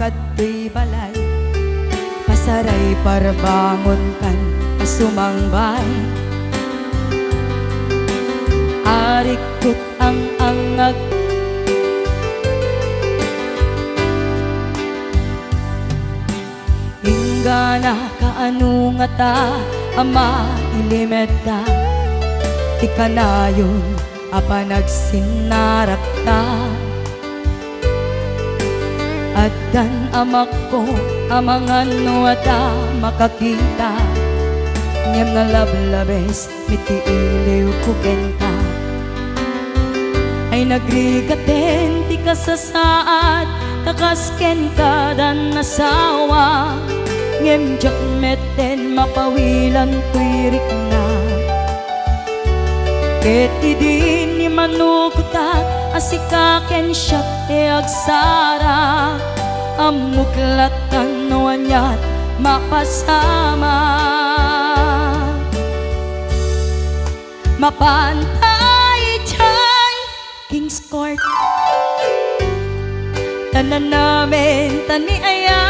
kato'y balay, pasaray parbangon kan pasumangbay. Arikot ang angag, ingana kaano nga ta ama ilimeta, di ka na yun apa nagsinarap ta. At dan amak ko amangan no ata makakita, ngem na lablabes miti iliw ko kenta. Ay nagrigaten ti kasasaad, takasken ka dan nasawa, ngem jak meten mapawilan tuirik na. Ket idin ni manukutak asikaken siya te agsara, amuklatan no anyat mapasama. Mapantay chay King's Court, tanan namin tani aya,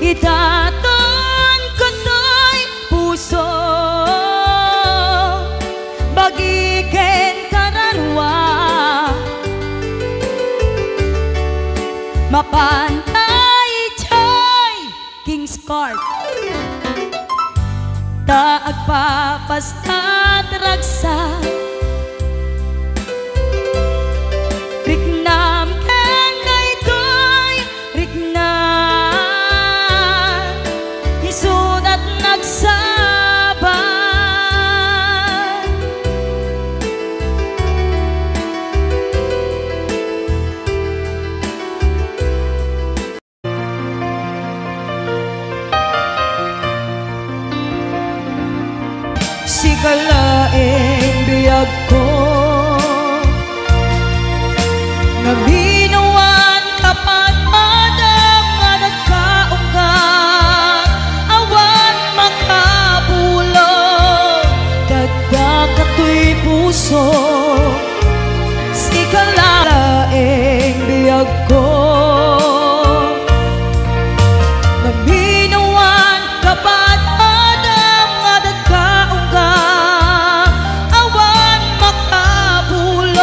itaton ko to'y puso, bagiken kararwa. Mapantay chay King's Court, taag papasta dragsa, riknam ken daytoy riknam, isud at nagsaban. Sikalaing biyag ko, nga binawan kapat madam nga nagkaungkat, awan makapulong dagda kato'y puso. Sikalaing biyag ko, nga binawan kapat madam nga nagkaungkat, awan makapulong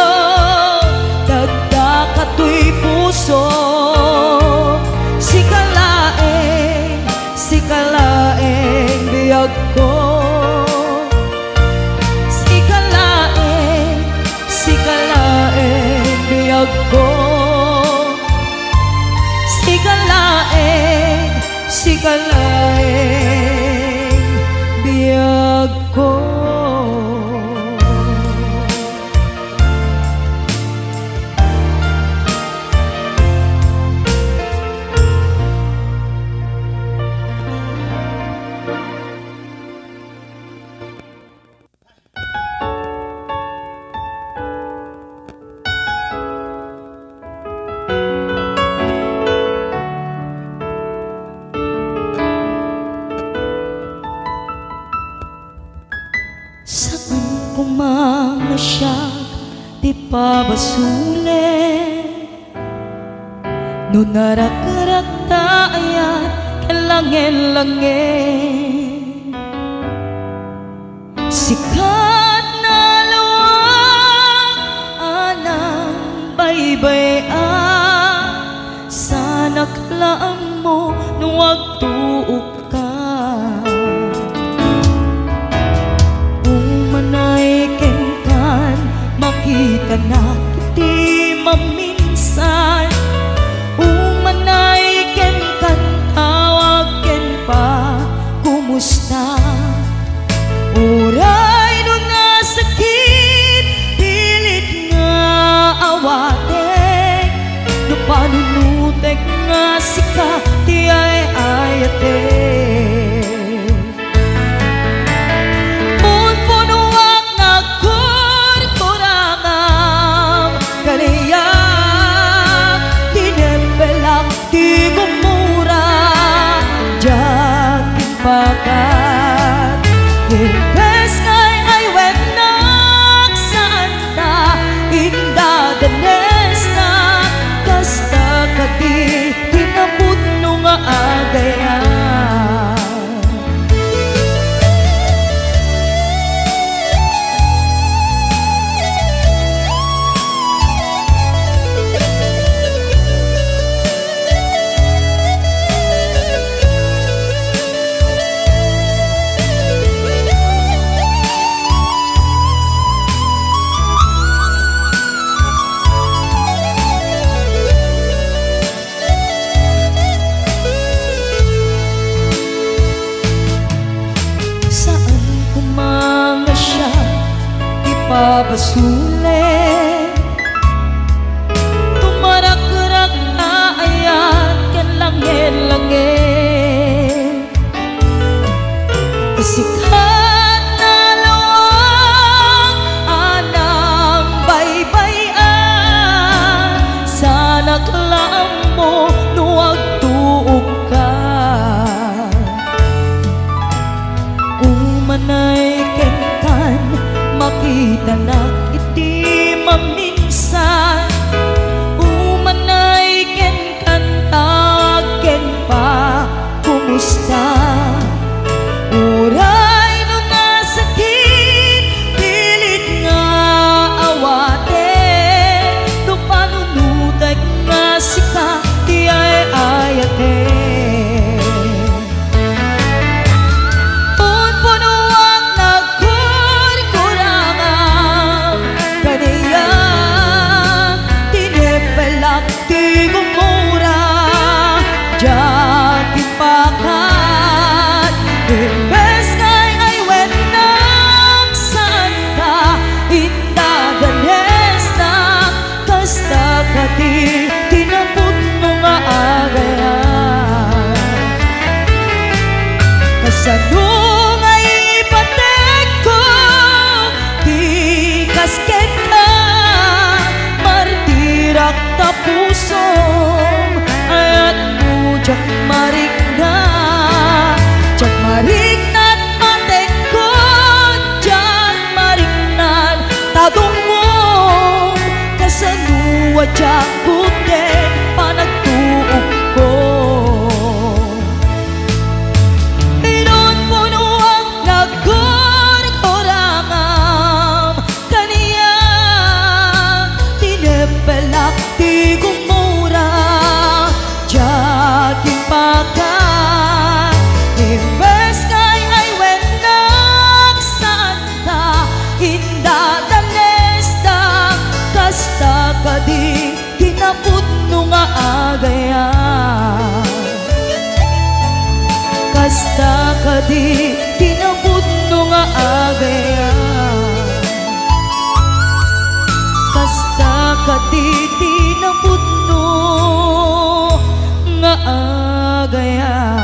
dagda kato'y puso. Sikalaing biyag ko, sikalaing biyag ko, sikalaing biyag ko. Saan kumamasyag di pa basulit, no narak-rak taayat kalangin-langin. Sikat na lawang anang baybay-an, sana kalaang mo nung wagtuok ka. Makita na kiti maminsan, umanay ken kan tawag ken pa kumusta. Uray no nasakit, pilit nga awate, no panunutek nga sika ti ay ayate. Kaniyak babasulit tumarak-rak na ayan kan langit-langit sikat na lawang anang baybayan sa naklam mo nuwag tuog ka umanay kentan makita na iti maminsan umanay ken kantag ken pa kumusta uray no nasakit pilit nga awate no panunutag nga sika di ay ayate imbes ngay ay wenang santa indaganes na kasta kati tinapot mo nga agayan kasano nga ipatek ko di kasket ka martirak tapusong ayat mo jak marik na jak mariknat matek ko jak mariknat tadong mo kasanuwa jak buti panagtuog ko inon puno ang nagkorang-korangam kaniya tinepelak di gumura jak impakan imbes kay ay wenang santa indadanes da kasta kadi hinapot no nga agayan kasta kadi hinapot no nga agayan kasta kadi hinapot no nga agayan.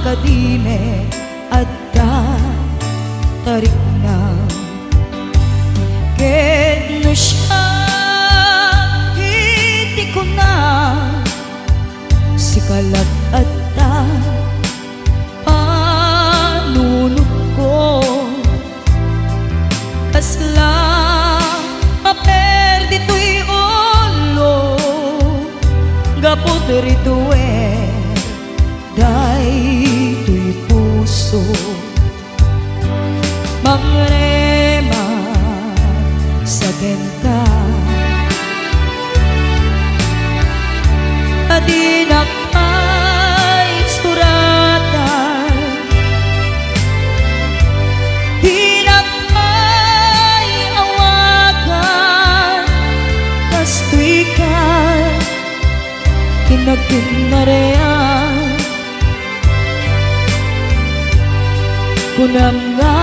Kadime adda tarik na ket no siya hindi ko na sikalat adda panunod ko kasla maperdi to'y ulo gapot rito day to'y puso mangrema sa genta adinak ay suratan dinak ay awagan kasto'y ka kinagkinarean kunam nga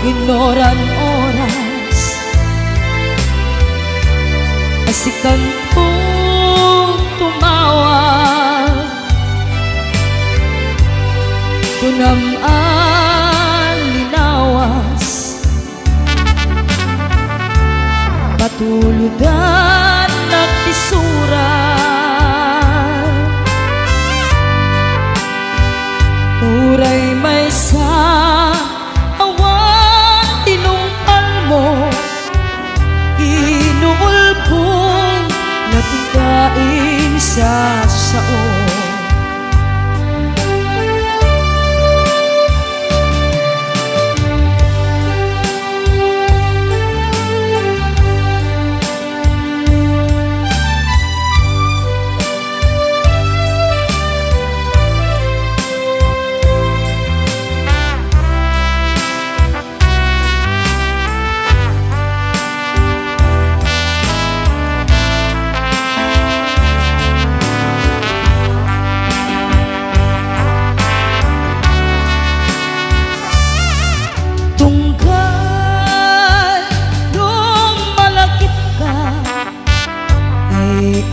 inoran oras asikan kong tumawag kunam linawas patuludan at isura uray may sa awan tinungkal mo inuulpong natigain sa sao.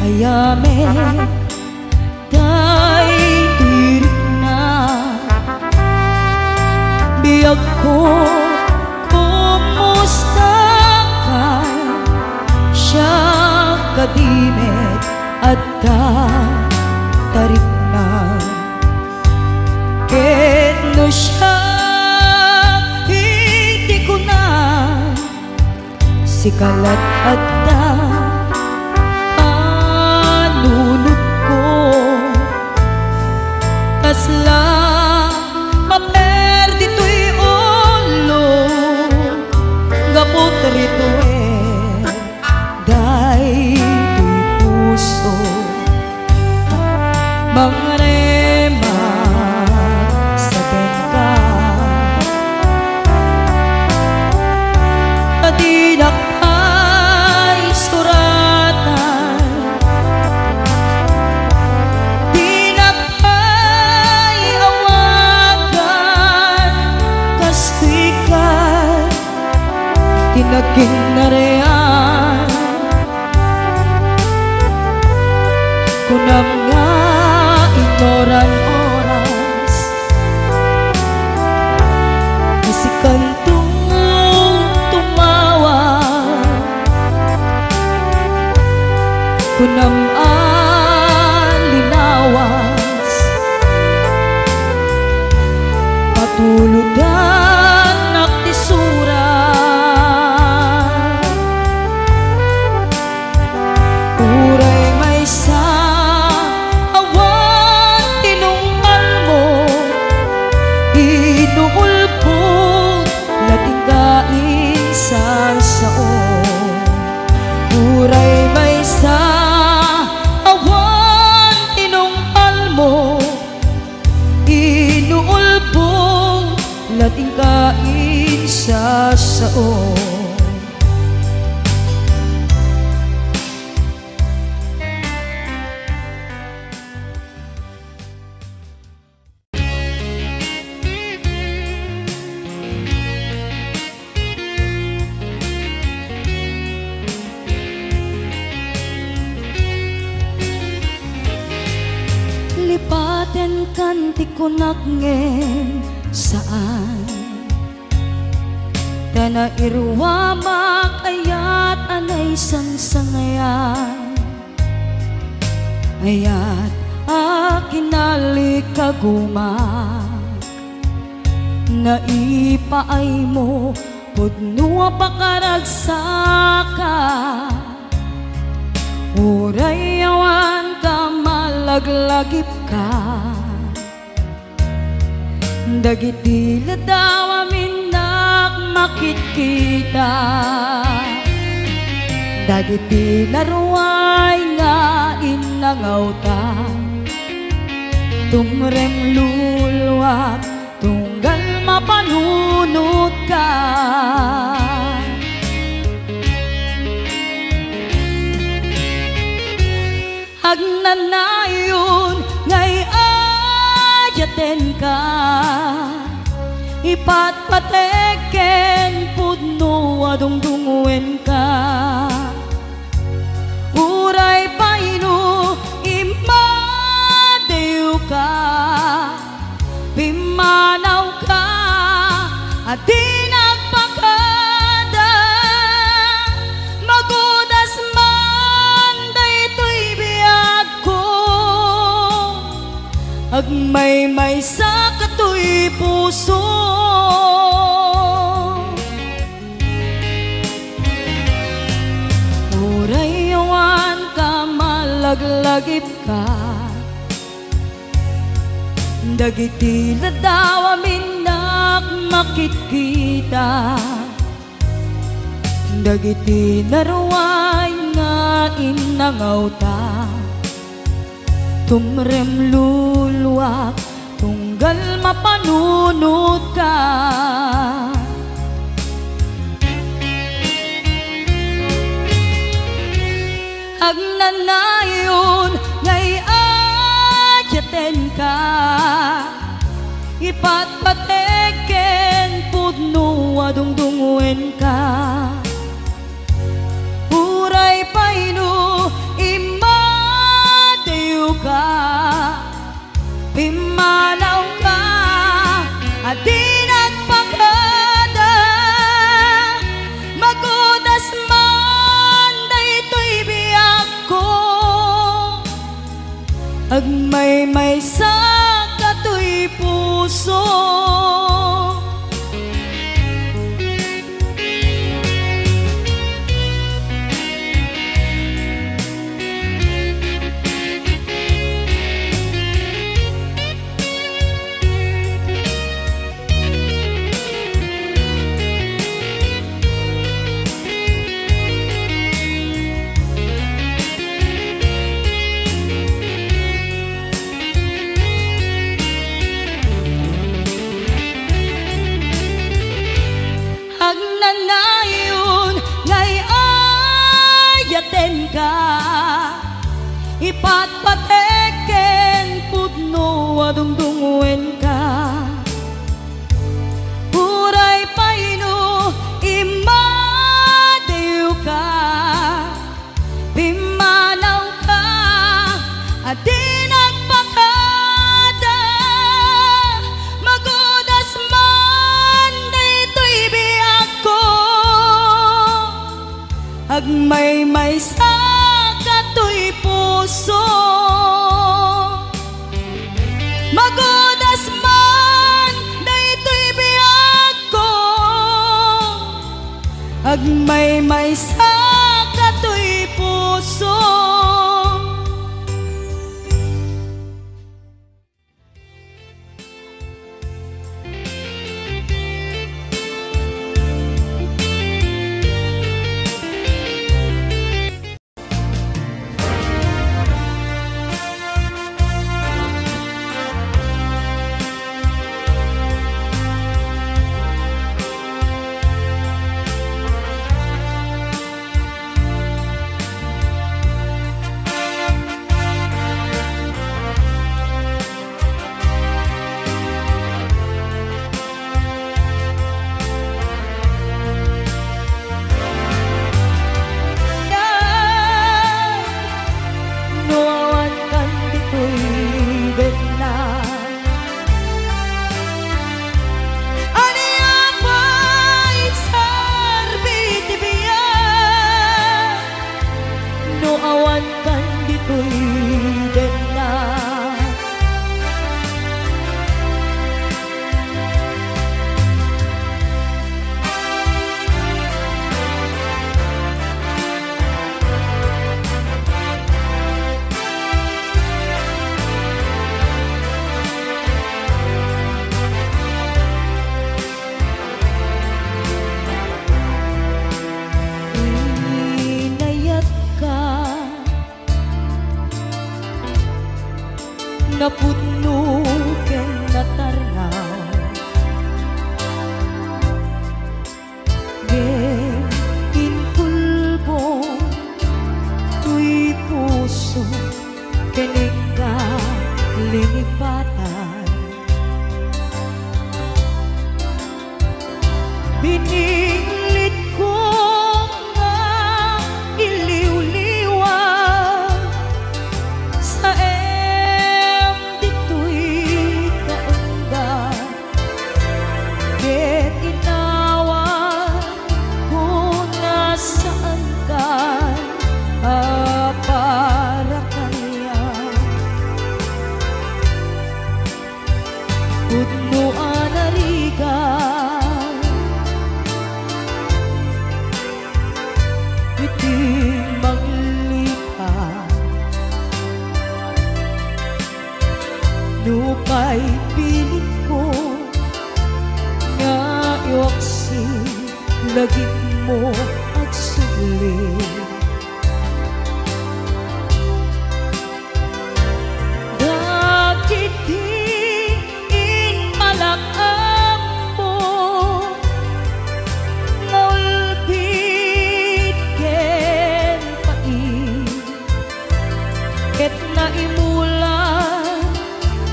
Ayame tay tirik na biyag ko kumusta ka siya kadimet at tarik na ket no siya hindi ko na sikalat at nunod ko kasla maper dito'y ulo gapot rito day puso mangrema sa bengka tadinak ay suratan tinaging narean kunam nga inoran oras kasi kantong tumawa kunam linawas patuludan at tisura uray may sa awan tinungkal mo inuulpong lating kain sa sao. Lipaten kanti kunak ngen saan Dana irwa makayat anay sang-sangayan Ayat akinalikagumak Naipaay mo pudno pakaragsaka Uray awan ka malaglagip ka Dagiti ladaw aminak makitkita Dagiti naruay nga inangaw ta Tumrem lulwak tunggal mapanunod ka Agnanayon ngay ayaten ka Ipatpateken pudno adungdungwen ka Uray paino imadew ka Pima di nagpakada. Magudas man daytoy biyag ko, agmay-may sa katoy puso. Urayawan ka, malaglagip ka, dagiti na daw aminak makikita, dagiti naruay nga inangaw ta. Tumrem luluwak tunggal mapanunod ka. Agnanayon ngay adyaten ka, ipatpateken pudno adungdungwen ka. Uray paino imadayo ka, pimanaw ka, adi nagpakada. Magudas man daytoy biyag ko, agmay-may sa katoy puso. Agnanayon ngay ayaten ka, ipatpateken pudno adungdungwen ka. Uray paino imadayo ka, pimanaw ka, adi nagpakada. Magudas man daytoy biyag ko, agmay-may sa katoy puso. Magudas man daytoy biyag ko, agmay-may sa katoy puso. Napudno ken natarnaw, gen inpulbong tuy puso kening kalingipatan. Bininglit ko nga iliw-liwag sa dito'y kaungga, get ina lagip mo agsulit. Dagit diin malakam mo ngaulbit ken pait ket naimulan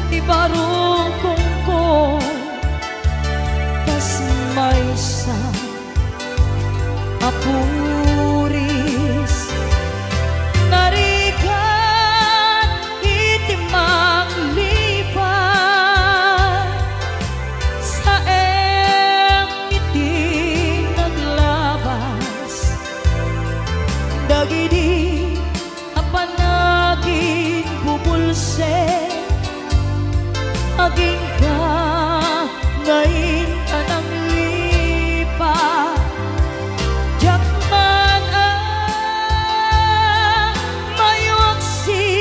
ti barungkong ko kas maysa apuris narigan itimang lipan sa iti naglabas dagidi apanagin bubulse aging ka ngayon ka ng lipa. Jakman ang mayuaksi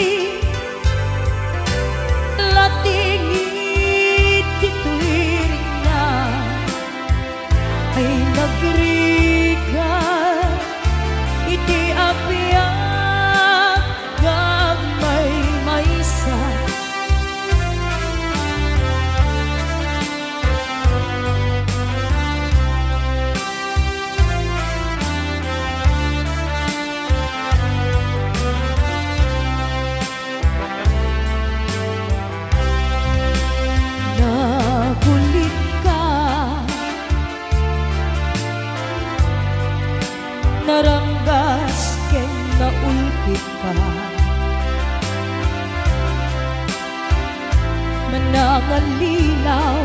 latingit tituiring na ay nagrigan iti apiyang gagmay maysa. Nagulit ka, naranggas ken naulpit ka, manangalilaw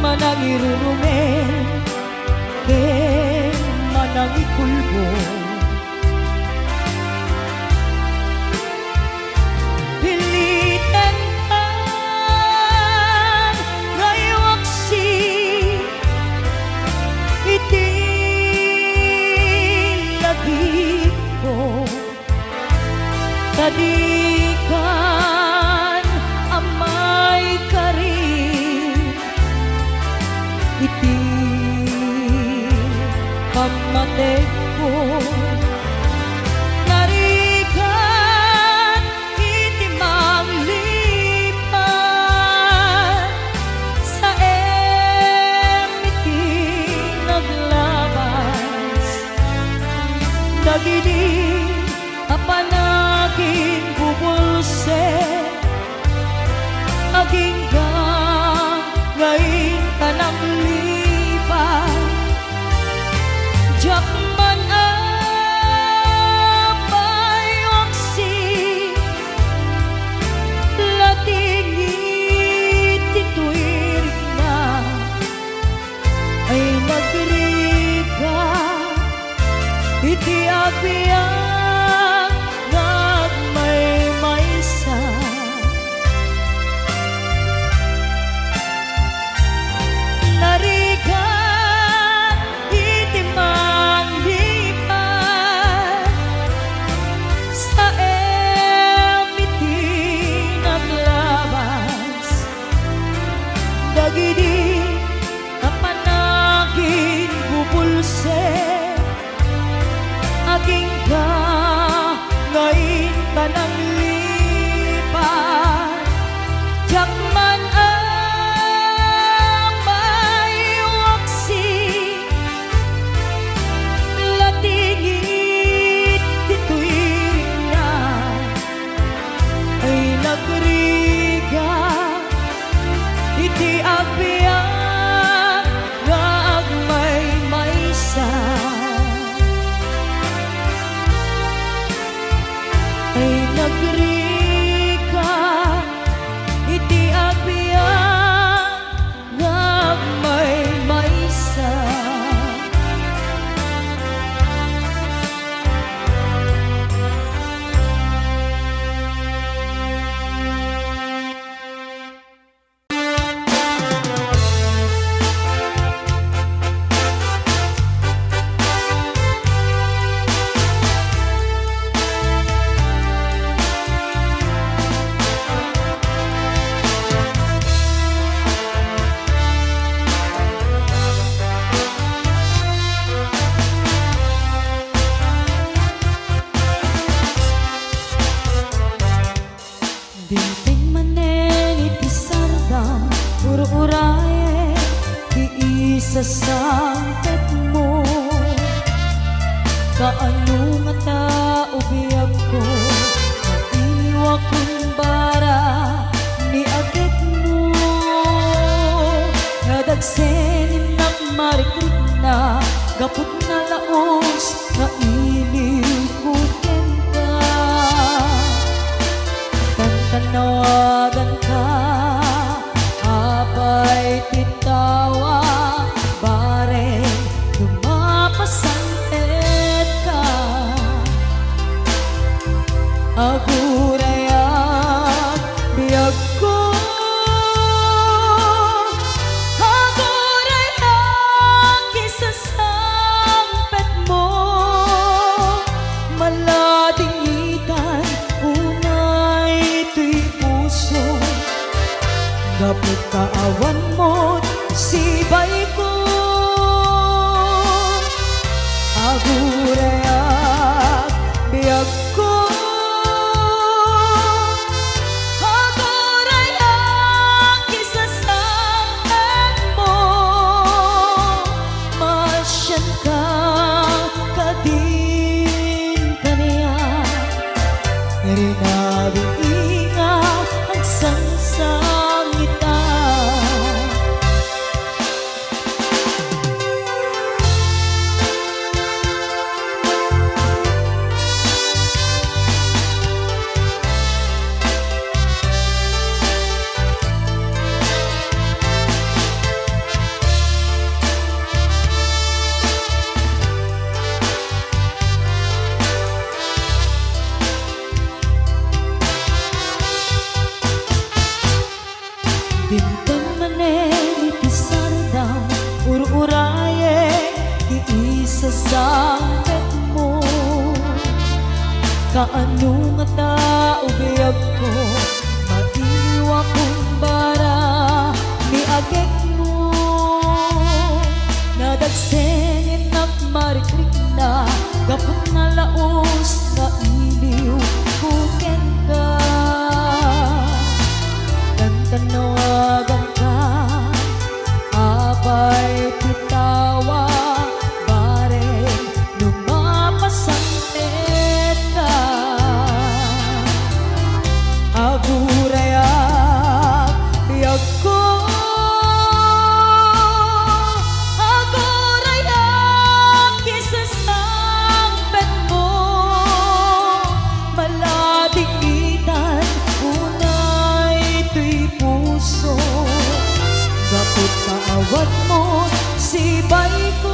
manangirurumen ken manangikulbo. Pilitan ka ngayawaksi iti labig ko tadikan amay karin iti pamatek ko narigan iti manglipan sa iti naglabas dagidi apanagin bubulse aging ka ngayon ka ng lipan. Jakman ang mayuaksi latingit tituiring na ay nagriga iti apiyang gagmay maysa. Narigan iti manglipan sa iti naglabas dagidi apanagin bubulse aging ka sangpet mo. Kaano nga taubiyag ko, maiwa kong bara ni agit mo. Nadagsenin nak marikrit na, gapot na laos na iliwkutin ka. Tantanawagan ka, apay titawa, bare lumapasangpet ka. Agurayak biyag ko, agurayak isasangpet mo. Maladingitan unay ito'y puso, gapot kaawan mo't sibay ko. Agurayak biyag ko, agurayak isasangpet mo. Masyan ka kadin kaniya, rinabinga ang sangsangita. Dintan manen iti sardam, ur-uraye di isasangpet mo. Kaano nga taubiyag ko, maiwa kong bara ni agek mo. Nadagsenin nak marikrik na, gapot na laos na iliw kuken ka. Tanawagan ka, apay titawa, bare lumapasangpet ka. Agurayak biyag ko, agurayak isasangpet mo. Maladigitan unay ito'y puso, gapot kaawat mo sibay ko.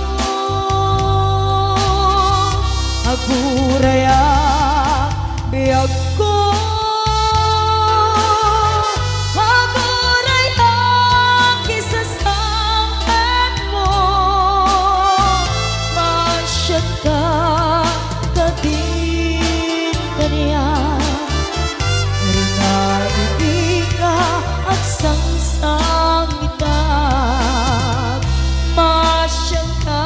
Agurayak biyag ko, agurayak isasangpet mo. Masyad ka kadin kaniya, rinaiiga at sangsangita. Masyad ka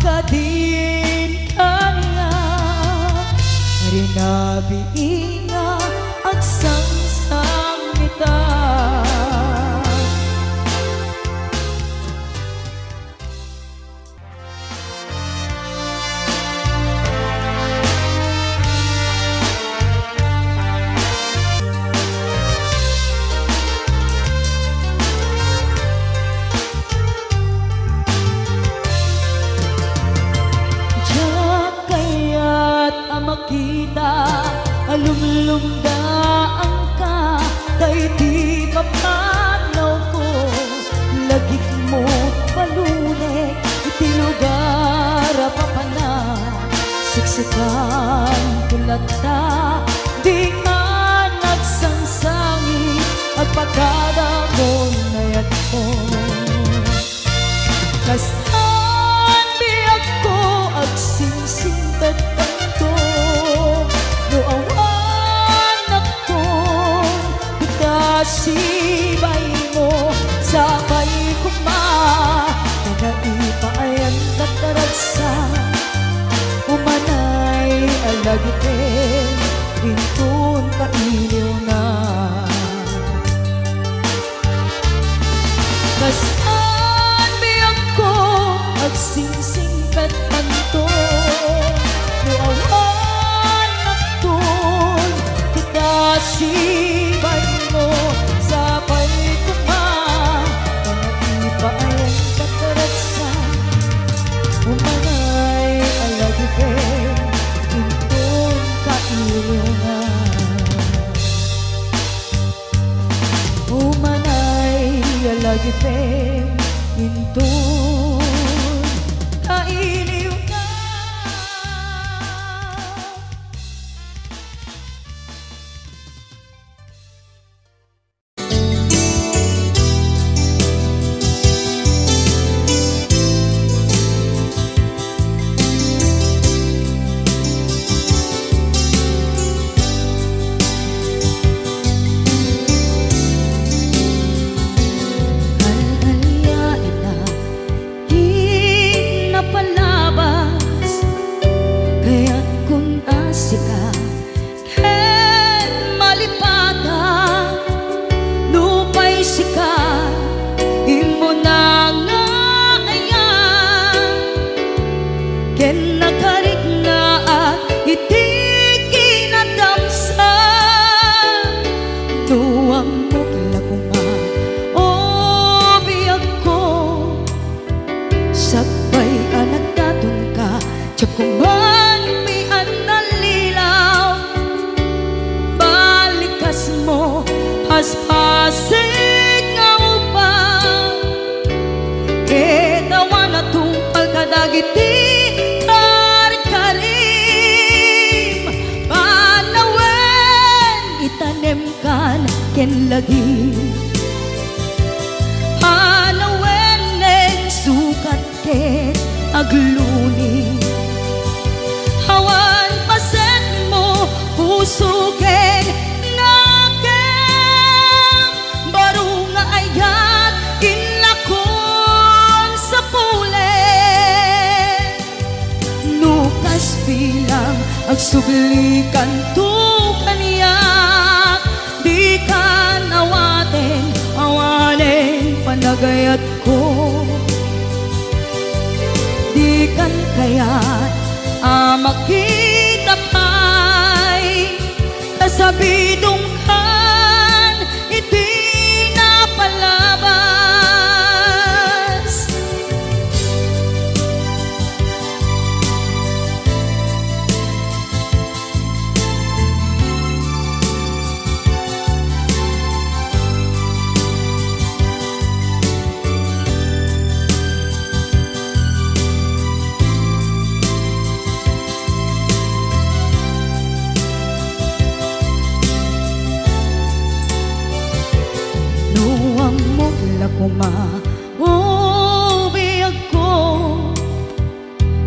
kadin kaniya, rinaiiga at sangsangita. Makita alumlumdaan ka, tay di mapanaw ko. Lagik mo palunek, iti lugar papana. Siksikan kulata, di nga nagsangsangi, at pagkadagon na yad mo. Kastan biyag ko, agsingsingbat ko. Nuawan ako, sibay mo, sabay kuma. Nagaipayan kataragsa, umanay alagitin, rintun kailiw na. Kasaan biyag kadagiti karkarim panawen itanem kan ken lagi panawen nen sukat ken agluni hawan pasen mo puso ken nakem baru nga ayat inlakon sa pulen nukas bilang agsublikan tu kaniyak di kan awanen panagayat ko di kan kayat makita pa'y kasabidong kan iti napalabas kumahubiyag ko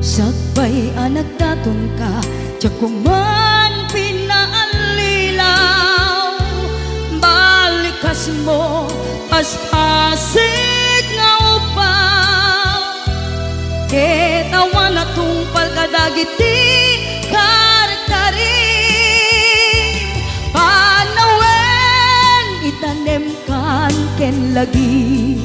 sakbay anak daton ka tiyak kuman pinaalilaw balikas mo paspasig nga upaw ketawan na tungpal kadagiti karkarim panawen itanem kan ken lagi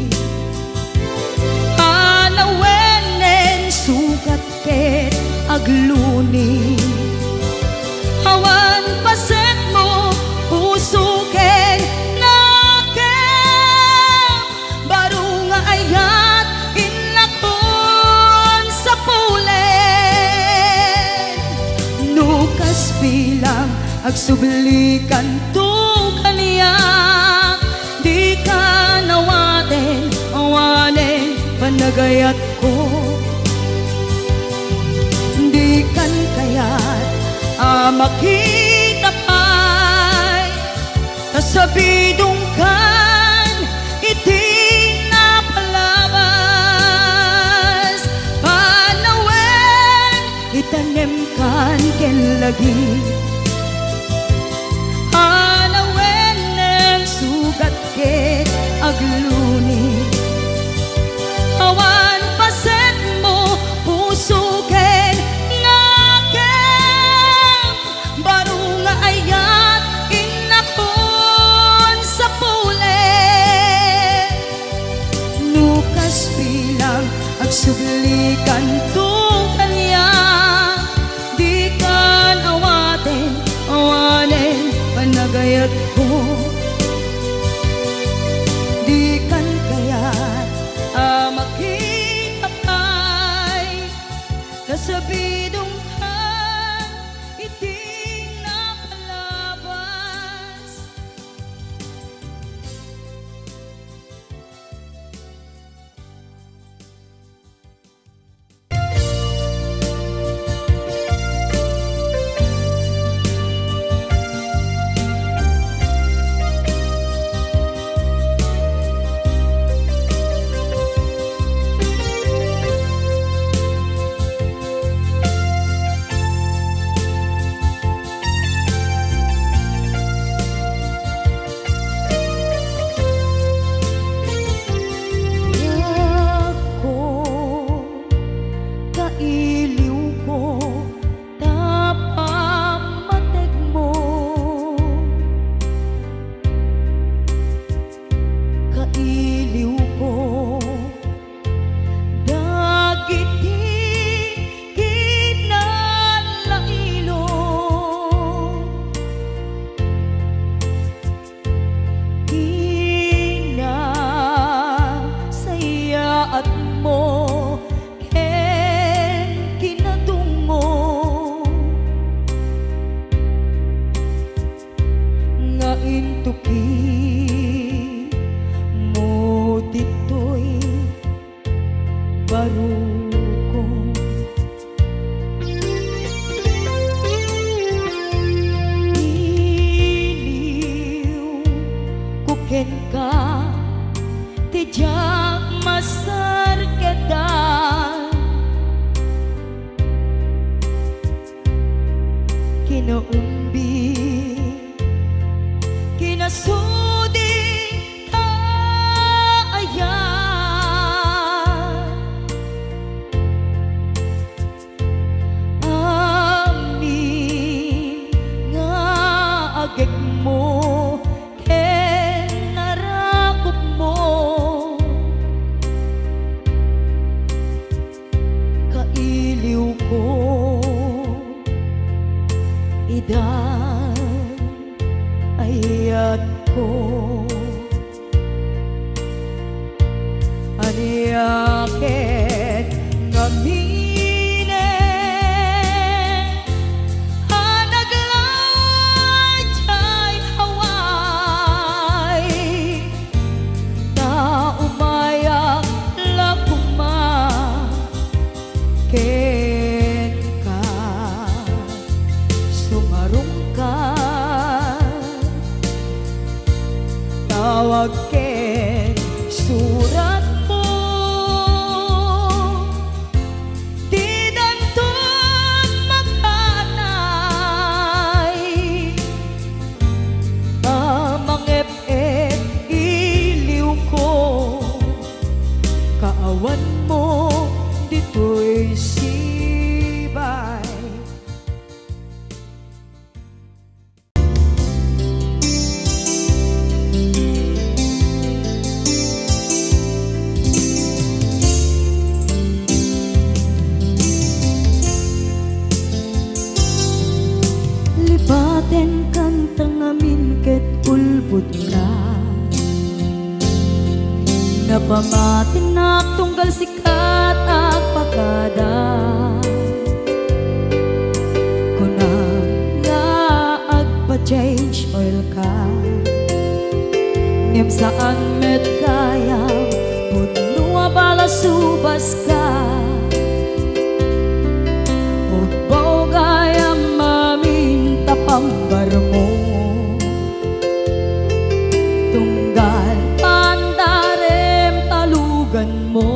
panawen nen sukat ken agluni hawan paset mo puso ken nakem baru nga ayat inlakon sa pulen nukas bilang agsublikan tu kaniyak di ka awanen panagayat ko di kan kayat makita pa'y kasabidong kan iti napalabas panawen itanem kan ken lagi panawen nen sugat ket agluni hawan paset mo puso ken nakem baru nga ayat inakon sa pulen nukas bilang agsublikan tu kaniyak di kan awanen panagayat ko di kan kayat makita pa'y kasabidong kan iting napalabas baru kong idan ayat ko aniyaket ngamine hanaglayay haway na umayak lakuma ken ka sumarong ka tawag ken surat mo di danton maghanay mamangep-ep iliw ko kaawan mo dito'y sibay. Libaten kang tangamin ket ulbod na napamatin na tunggal sikat at pagkada kunang nga agpa-change oil ka ngem saan met kayang punua bala subas ka ugbaw gayam maminta pambar mo tunggal pandarem talugan mo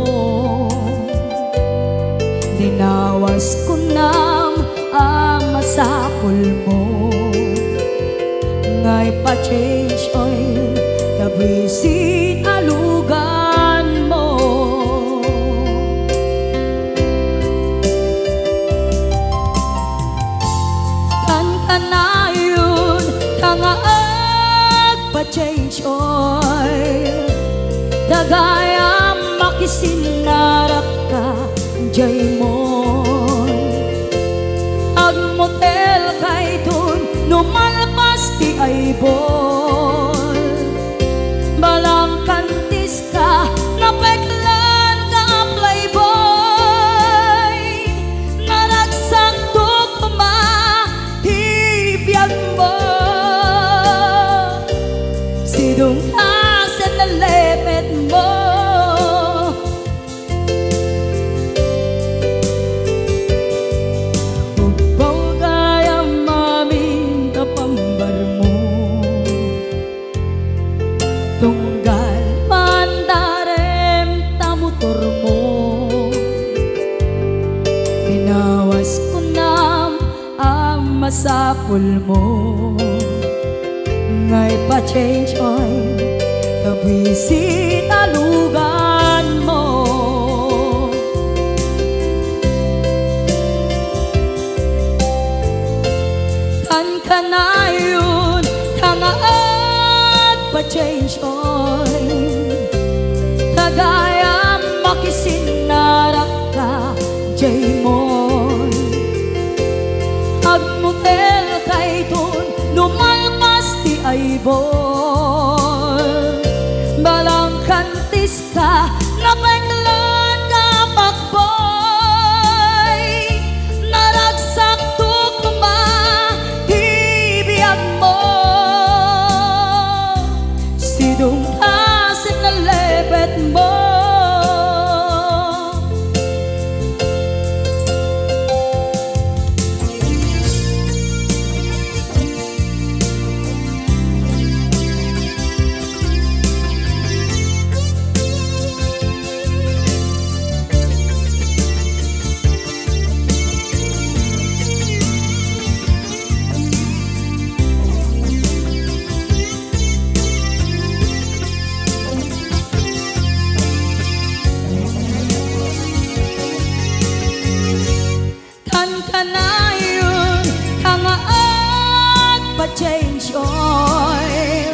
dinawas ko nam ang masapol mo ngay pa-change oil tabisin alugan mo kan kanayon tangaag pa-change oil dagayam makisinarak ka jay mon agmotel kay dun numalpas ti aybol balang kantis ka napeklan ka playboy naragsak to kuma tibiyag mo sidong asen na lepet mo tunggal pandarem tamutor mo binawas ko nam ang masapul mo ngay pa-change oil tabisin alugan mo kan kanayon tangaag pa-change oil kagayam makisinarak ka jay mon agmutel kay dun numalpas ti aybol balang kantis ka napeklan ka pakboy naragsak to kuma tibiyag mo sidong asin na lepet mo kanayon tangaag pa-change oil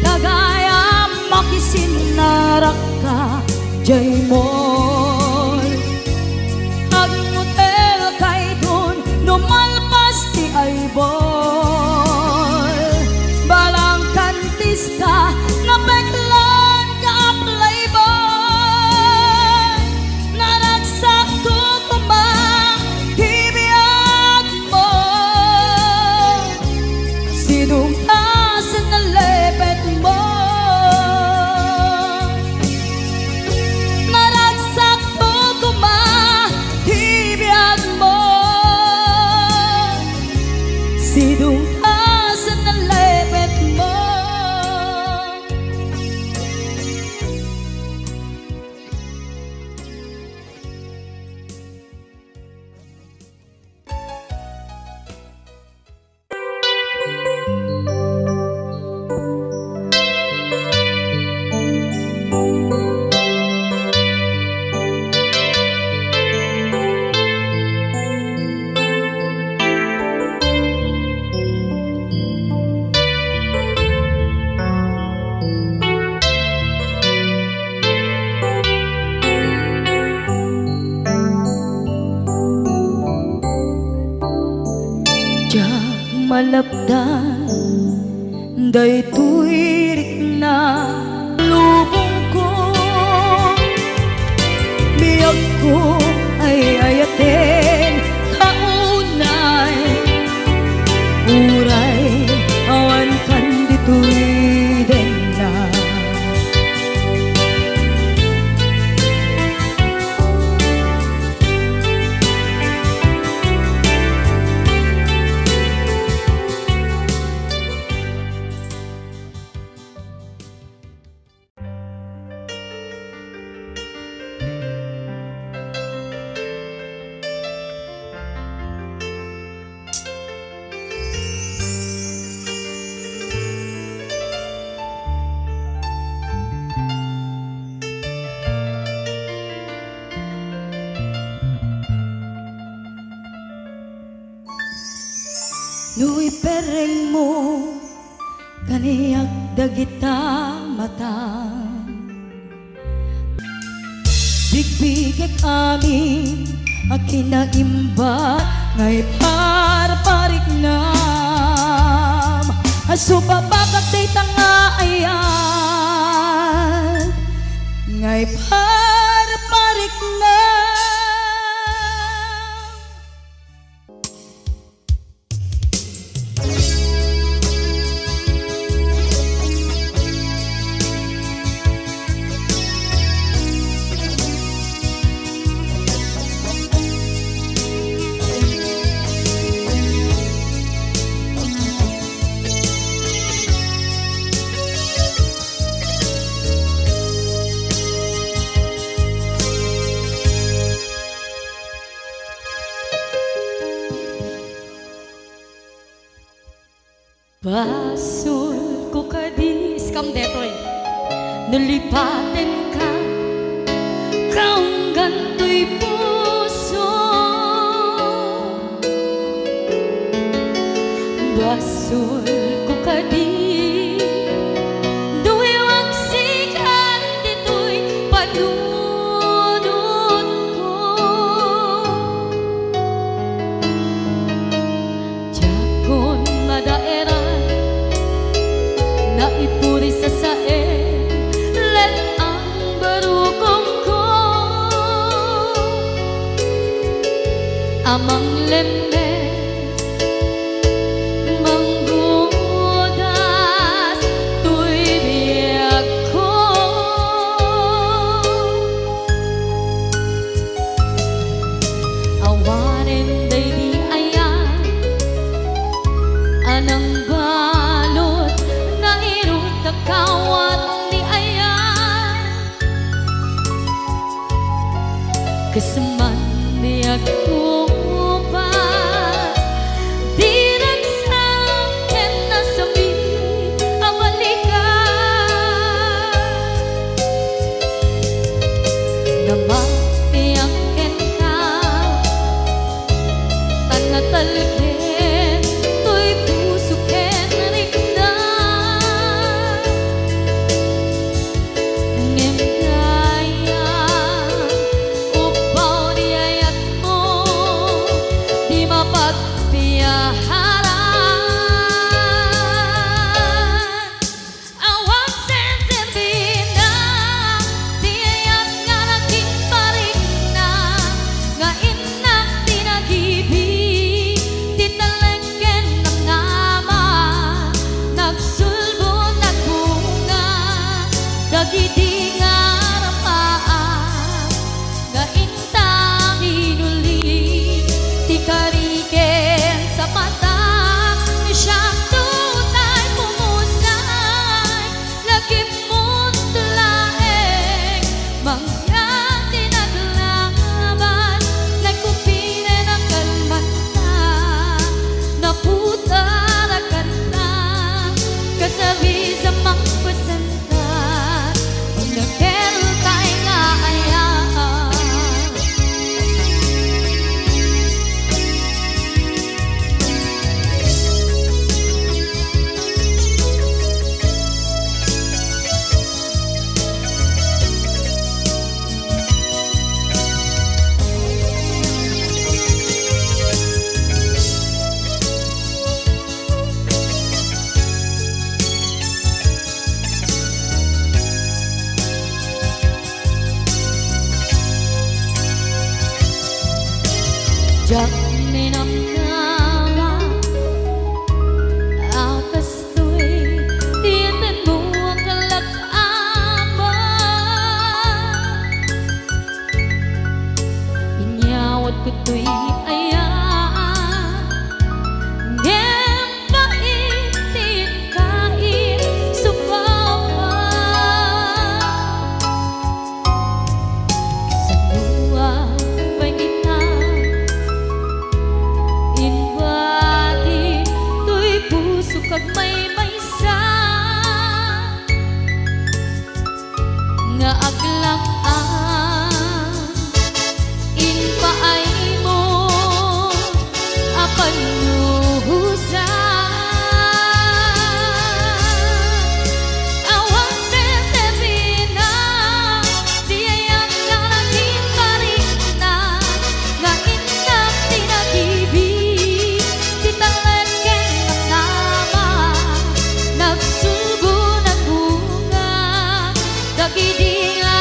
kagayam makisinarak ka jay mon agmutel kay dun numalpas ti aybol malapdan day tuwirik na lubong ko. Biyag ko ay ayatin kaunay, uray awan kan dito'y din na. Nu'y pereng mo kaniyak dagita mata, bigbigek amin akin na imba ngay parparik nam aso babagak day tanga ayan ngay parparik nam. Basol ko kadis kam detoy nalipaten ka kaung gantoy puso. Basol ko kadis duwe wag sikan ditoy panunod ko. Jakon madaera naipuri sa sae let ang barukong ko amang lembes manggudas tuy biyak ko. Awanen day di ayan anang balot kawat ni ayan keseman biak kupas dirang saken na sabi awalikan namak biak ka tanatalken tuy pusuken rikna. Upaw di ayat mo dak minamnama akas to'y tiyan mo ang kalak-ama inyawat ko to'y nga aglaan in paay mo apan nuhusa awang sesebina diyayang kalagin parina nga inang tinag-ibig titalagan ng nama nagsugo ng bunga dagidi nga